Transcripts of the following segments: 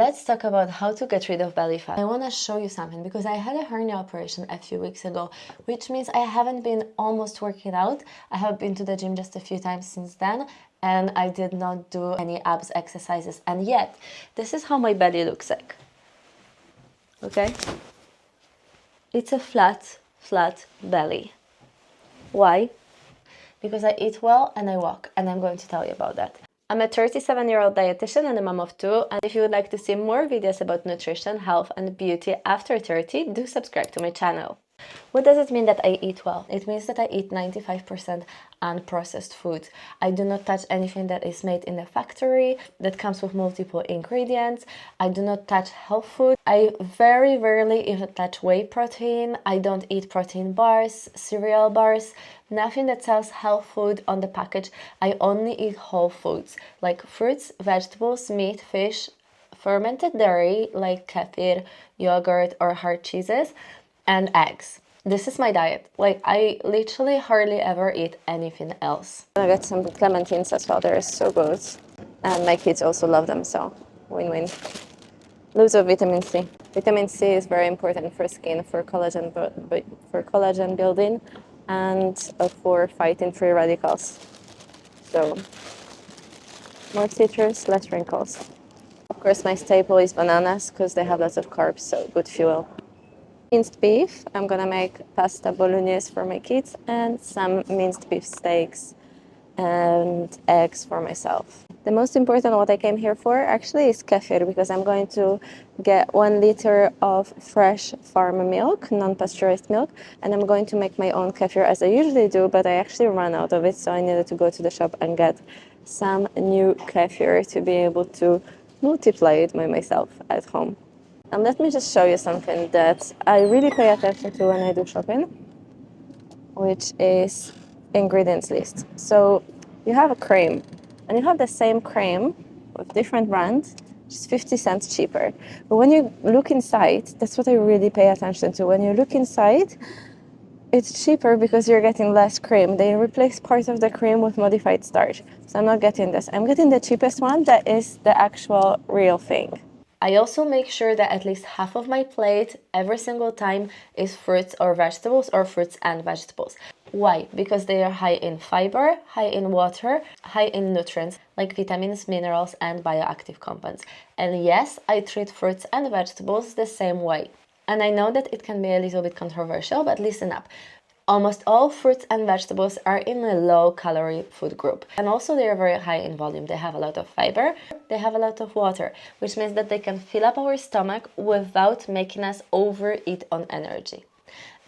Let's talk about how to get rid of belly fat. I want to show you something because I had a hernia operation a few weeks ago, which means I haven't been almost working out. I have been to the gym just a few times since then, and I did not do any abs exercises. And yet, this is how my belly looks like. Okay? It's a flat belly. Why? Because I eat well and I walk, and I'm going to tell you about that. I'm a 37-year-old dietitian and a mom of two, and if you would like to see more videos about nutrition, health and beauty after 30, do subscribe to my channel. What does it mean that I eat well? It means that I eat 95% unprocessed food. I do not touch anything that is made in a factory, that comes with multiple ingredients. I do not touch health food. I very rarely even touch whey protein. I don't eat protein bars, cereal bars, nothing that sells health food on the package. I only eat whole foods like fruits, vegetables, meat, fish, fermented dairy like kefir, yogurt or hard cheeses, and eggs. This is my diet. Like, I literally hardly ever eat anything else. I got some clementines as well. They're so good. And my kids also love them, so win-win. Loads of vitamin C. Vitamin C is very important for skin, for collagen building, and for fighting free radicals. So, more citrus, less wrinkles. Of course, my staple is bananas because they have lots of carbs, so good fuel. Minced beef. I'm gonna make pasta bolognese for my kids and some minced beef steaks and eggs for myself. The most important what I came here for actually is kefir, because I'm going to get 1 liter of fresh farm milk, non-pasteurized milk, and I'm going to make my own kefir as I usually do, but I actually ran out of it, so I needed to go to the shop and get some new kefir to be able to multiply it by myself at home. And let me just show you something that I really pay attention to when I do shopping, which is ingredients list. So you have a cream, and you have the same cream with different brands, just 50 cents cheaper. But when you look inside, that's what I really pay attention to. When you look inside, it's cheaper because you're getting less cream. They replace part of the cream with modified starch. So I'm not getting this. I'm getting the cheapest one that is the actual real thing. I also make sure that at least half of my plate every single time is fruits or vegetables, or fruits and vegetables. Why? Because they are high in fiber, high in water, high in nutrients like vitamins, minerals and bioactive compounds. And yes, I treat fruits and vegetables the same way. And I know that it can be a little bit controversial, but listen up. Almost all fruits and vegetables are in a low-calorie food group. And also they are very high in volume. They have a lot of fiber, they have a lot of water, which means that they can fill up our stomach without making us overeat on energy.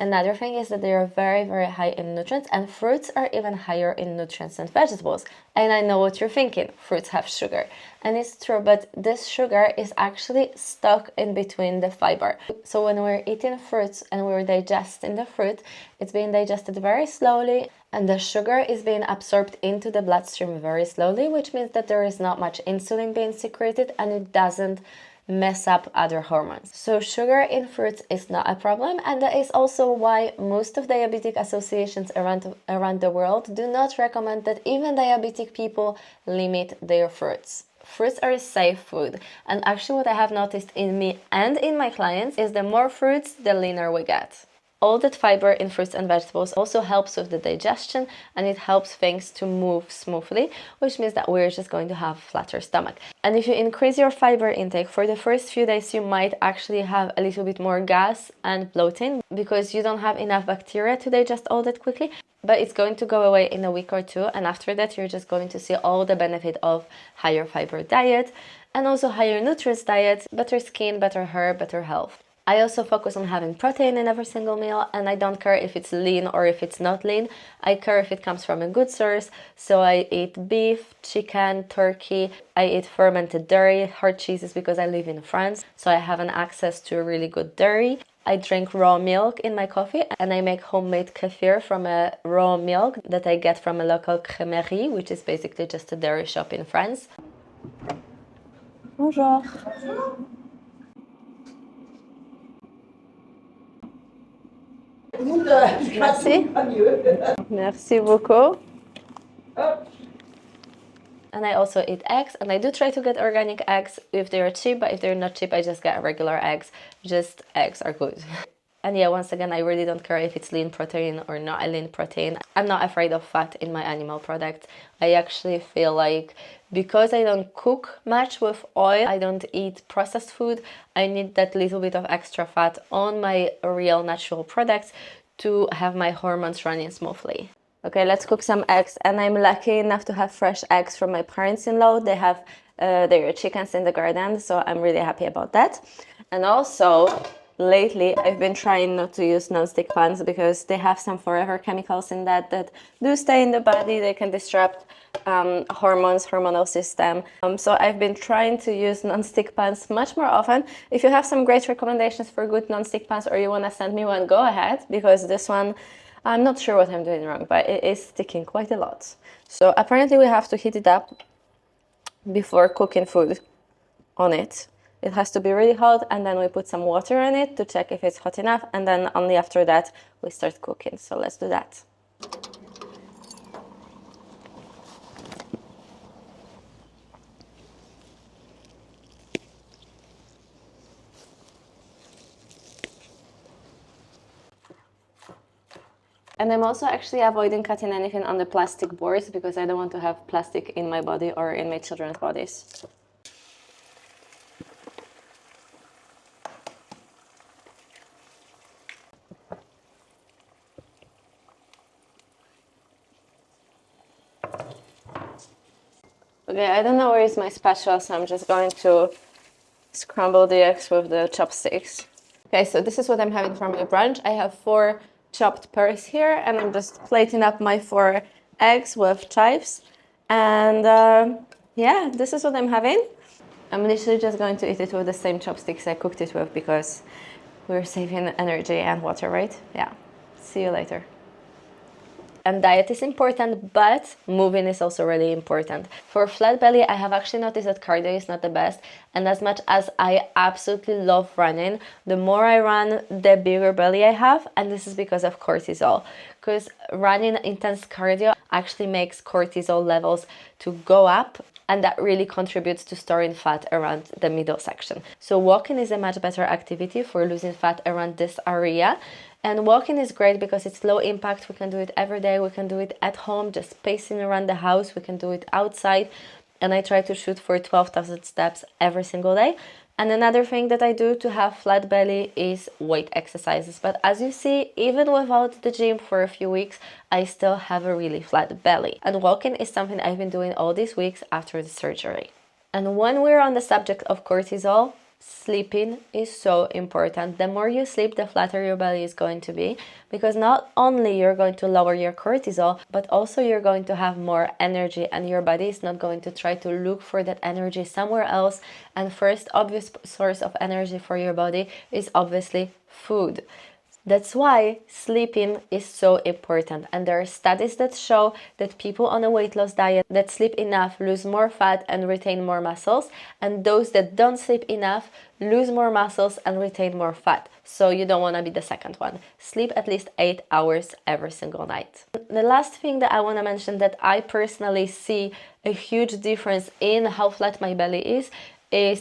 Another thing is that they are very, very high in nutrients, and fruits are even higher in nutrients than vegetables. And I know what you're thinking, fruits have sugar. And it's true, but this sugar is actually stuck in between the fiber. So when we're eating fruits and we're digesting the fruit, it's being digested very slowly, and the sugar is being absorbed into the bloodstream very slowly, which means that there is not much insulin being secreted and it doesn't mess up other hormones. So sugar in fruits is not a problem, and that is also why most of diabetic associations around the world do not recommend that even diabetic people limit their fruits. Fruits are a safe food, and actually what I have noticed in me and in my clients is the more fruits, the leaner we get. All that fiber in fruits and vegetables also helps with the digestion, and it helps things to move smoothly, which means that we're just going to have a flatter stomach. And if you increase your fiber intake, for the first few days you might actually have a little bit more gas and bloating because you don't have enough bacteria to digest all that quickly, but it's going to go away in a week or two, and after that you're just going to see all the benefit of higher fiber diet and also higher nutrients diet, better skin, better hair, better health. I also focus on having protein in every single meal, and I don't care if it's lean or if it's not lean. I care if it comes from a good source. So I eat beef, chicken, turkey. I eat fermented dairy, hard cheeses because I live in France, so I have an access to really good dairy. I drink raw milk in my coffee, and I make homemade kefir from a raw milk that I get from a local crèmerie, which is basically just a dairy shop in France. Bonjour. Merci. Merci beaucoup. And I also eat eggs, and I do try to get organic eggs if they're cheap, but if they're not cheap, I just get regular eggs. Just eggs are good. And yeah, once again, I really don't care if it's lean protein or not a lean protein. I'm not afraid of fat in my animal products. I actually feel like because I don't cook much with oil, I don't eat processed food, I need that little bit of extra fat on my real natural products to have my hormones running smoothly. Okay, let's cook some eggs. And I'm lucky enough to have fresh eggs from my parents-in-law. They have their chickens in the garden, so I'm really happy about that. And also, lately, I've been trying not to use non-stick pans because they have some forever chemicals in that do stay in the body. They can disrupt hormones, hormonal system. So I've been trying to use non-stick pans much more often. If you have some great recommendations for good non-stick pans or you want to send me one, go ahead, because this one, I'm not sure what I'm doing wrong, but it is sticking quite a lot. So apparently we have to heat it up before cooking food on it. It has to be really hot, and then we put some water in it to check if it's hot enough, and then only after that we start cooking. So let's do that. And I'm also actually avoiding cutting anything on the plastic boards because I don't want to have plastic in my body or in my children's bodies. Okay, I don't know where is my spatula, so I'm just going to scramble the eggs with the chopsticks. Okay, so this is what I'm having for my brunch. I have 4 chopped pears here, and I'm just plating up my 4 eggs with chives. And yeah, this is what I'm having. I'm literally just going to eat it with the same chopsticks I cooked it with because we're saving energy and water, right? Yeah, see you later. And diet is important, but moving is also really important. For flat belly, I have actually noticed that cardio is not the best. And as much as I absolutely love running, the more I run, the bigger belly I have. And this is because of cortisol. Because running intense cardio actually makes cortisol levels to go up. And that really contributes to storing fat around the middle section. So walking is a much better activity for losing fat around this area. And walking is great because it's low impact. We can do it every day. We can do it at home, just pacing around the house. We can do it outside. And I try to shoot for 12,000 steps every single day. And another thing that I do to have flat belly is weight exercises. But as you see, even without the gym for a few weeks, I still have a really flat belly. And walking is something I've been doing all these weeks after the surgery. And when we're on the subject of cortisol, sleeping is so important. The more you sleep, the flatter your belly is going to be, because not only you're going to lower your cortisol, but also you're going to have more energy, and your body is not going to try to look for that energy somewhere else. And first obvious source of energy for your body is obviously food. That's why sleeping is so important, and there are studies that show that people on a weight loss diet that sleep enough lose more fat and retain more muscles, and those that don't sleep enough lose more muscles and retain more fat. So you don't want to be the second one. Sleep at least 8 hours every single night. The last thing that I want to mention that I personally see a huge difference in how flat my belly is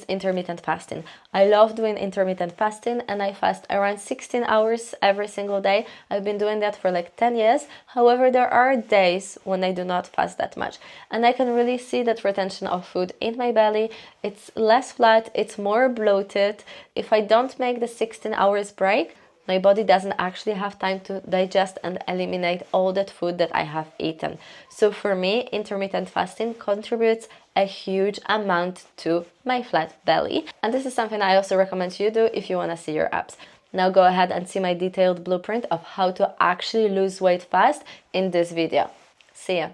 intermittent fasting. I love doing intermittent fasting, and I fast around 16 hours every single day. I've been doing that for like 10 years. However, there are days when I do not fast that much, and I can really see that retention of food in my belly. It's less flat, it's more bloated. If I don't make the 16 hours break, my body doesn't actually have time to digest and eliminate all that food that I have eaten. So for me, intermittent fasting contributes a huge amount to my flat belly. And this is something I also recommend you do if you want to see your abs. Now go ahead and see my detailed blueprint of how to actually lose weight fast in this video. See ya!